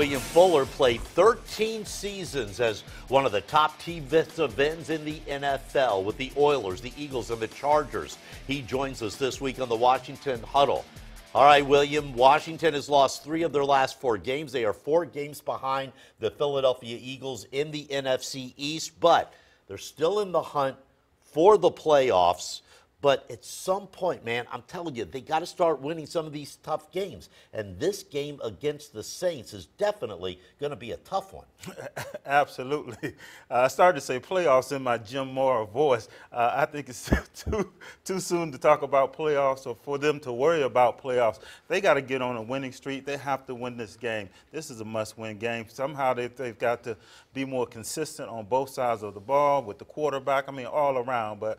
William Fuller played 13 seasons as one of the top defensive ends in the NFL with the Oilers, the Eagles, and the Chargers. He joins us this week on the Washington Huddle. All right, William, Washington has lost 3 of their last 4 games. They are 4 games behind the Philadelphia Eagles in the NFC East, but they're still in the hunt for the playoffs. But at some point, man, I'm telling you, they got to start winning some of these tough games. And this game against the Saints is definitely going to be a tough one. Absolutely. I started to say playoffs in my Jim Mora voice. I think it's too soon to talk about playoffs or for them to worry about playoffs. They got to get on a winning streak. They have to win this game. This is a must-win game. Somehow they've got to be more consistent on both sides of the ball with the quarterback. I mean, all around. But,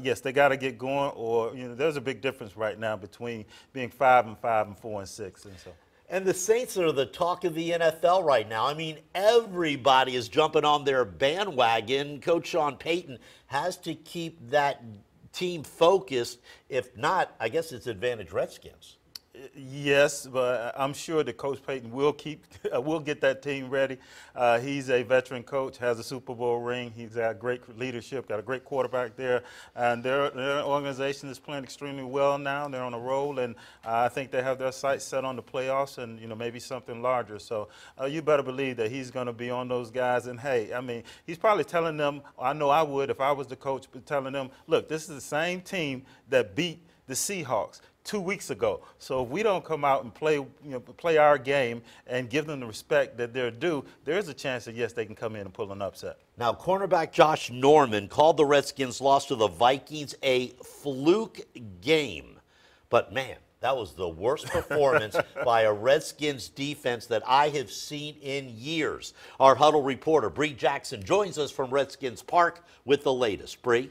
yes, they got to get going, or there's a big difference right now between being 5-5 and 4-6, and so. And the Saints are the talk of the NFL right now. I mean, everybody is jumping on their bandwagon. Coach Sean Payton has to keep that team focused. If not, I guess it's advantage Redskins. Yes, but I'm sure that Coach Payton will get that team ready. He's a veteran coach, has a Super Bowl ring. He's got great leadership, got a great quarterback there, and their organization is playing extremely well now. They're on a roll, and I think they have their sights set on the playoffs and maybe something larger. So you better believe that he's going to be on those guys. And hey, I mean, he's probably telling them. I know I would if I was the coach, telling them, look, this is the same team that beat the Seahawks 2 weeks ago. So if we don't come out and play our game and give them the respect that they're due, there is a chance that, yes, they can come in and pull an upset. Now, cornerback Josh Norman called the Redskins' loss to the Vikings a fluke game. But, man, that was the worst performance by a Redskins defense that I have seen in years. Our Huddle reporter, Bree Jackson, joins us from Redskins Park with the latest. Bree?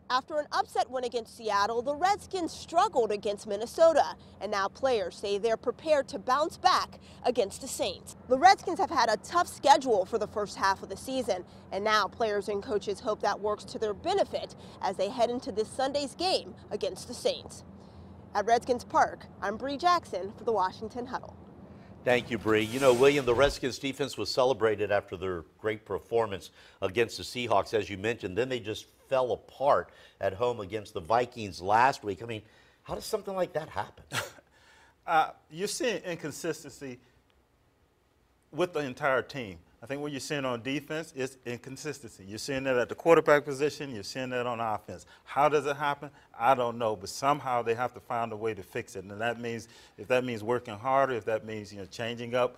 After an upset win against Seattle, the Redskins struggled against Minnesota, and now players say they're prepared to bounce back against the Saints. The Redskins have had a tough schedule for the first half of the season, and now players and coaches hope that works to their benefit as they head into this Sunday's game against the Saints. At Redskins Park, I'm Bree Jackson for the Washington Huddle. Thank you, Bree. William, the Redskins defense was celebrated after their great performance against the Seahawks, as you mentioned. Then they just fell apart at home against the Vikings last week. I mean, how does something like that happen? You're seeing inconsistency with the entire team. I think what you're seeing on defense is inconsistency. You're seeing that at the quarterback position. You're seeing that on offense. How does it happen? I don't know, but somehow they have to find a way to fix it. And that means, if that means working harder, if that means changing up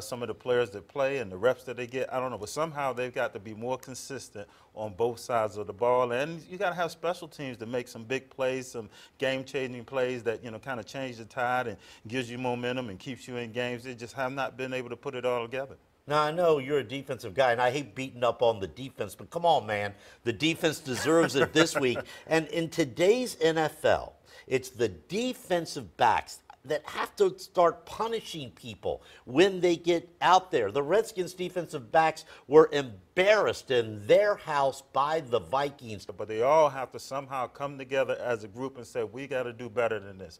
some of the players that play and the reps that they get, I don't know. But somehow they've got to be more consistent on both sides of the ball. And you got to have special teams to make some big plays, some game-changing plays that kind of change the tide and gives you momentum and keeps you in games. They just have not been able to put it all together. Now, I know you're a defensive guy, and I hate beating up on the defense, but come on, man. The defense deserves it this week. And in today's NFL, it's the defensive backs that have to start punishing people when they get out there. The Redskins defensive backs were embarrassed in their house by the Vikings. But they all have to somehow come together as a group and say, we got to do better than this.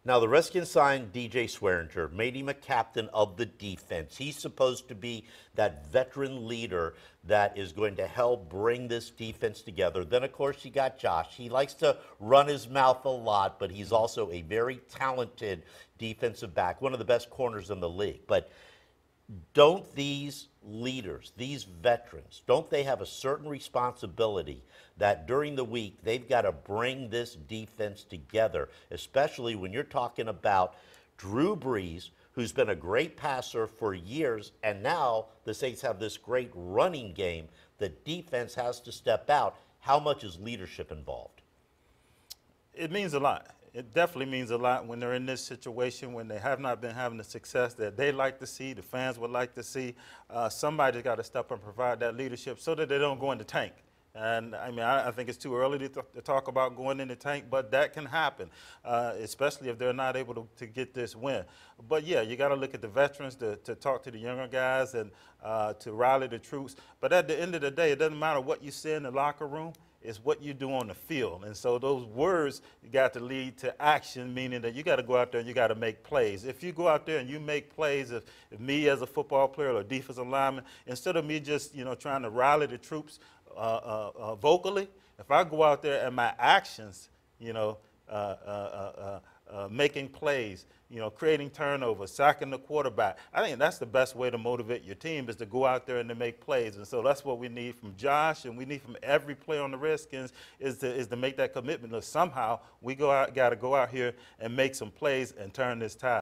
Now, the Redskins signed DJ Swearinger, made him a captain of the defense. He's supposed to be that veteran leader that is going to help bring this defense together. Then, of course, you got Josh. He likes to run his mouth a lot, but he's also a very talented defensive back, one of the best corners in the league. But don't these leaders, these veterans, don't they have a certain responsibility that during the week they've got to bring this defense together, especially when you're talking about Drew Brees, who's been a great passer for years, and now the Saints have this great running game. The defense has to step out. How much is leadership involved? It means a lot. It definitely means a lot when they're in this situation, when they have not been having the success that they like to see, the fans would like to see. Somebody's got to step up and provide that leadership so that they don't go in the tank. And, I mean, I think it's too early to talk about going in the tank, but that can happen, especially if they're not able to get this win. But, yeah, you got to look at the veterans to talk to the younger guys and to rally the troops. But at the end of the day, it doesn't matter what you say in the locker room. It's what you do on the field. And so those words got to lead to action, meaning that you got to go out there and you got to make plays. If you go out there and you make plays, if me as a football player or defensive lineman, instead of me just, trying to rally the troops vocally, if I go out there and my actions, making plays, creating turnovers, sacking the quarterback. I think that's the best way to motivate your team, is to go out there and to make plays. And so that's what we need from Josh, and we need from every player on the Redskins is to make that commitment that somehow we got to go out here and make some plays and turn this tide.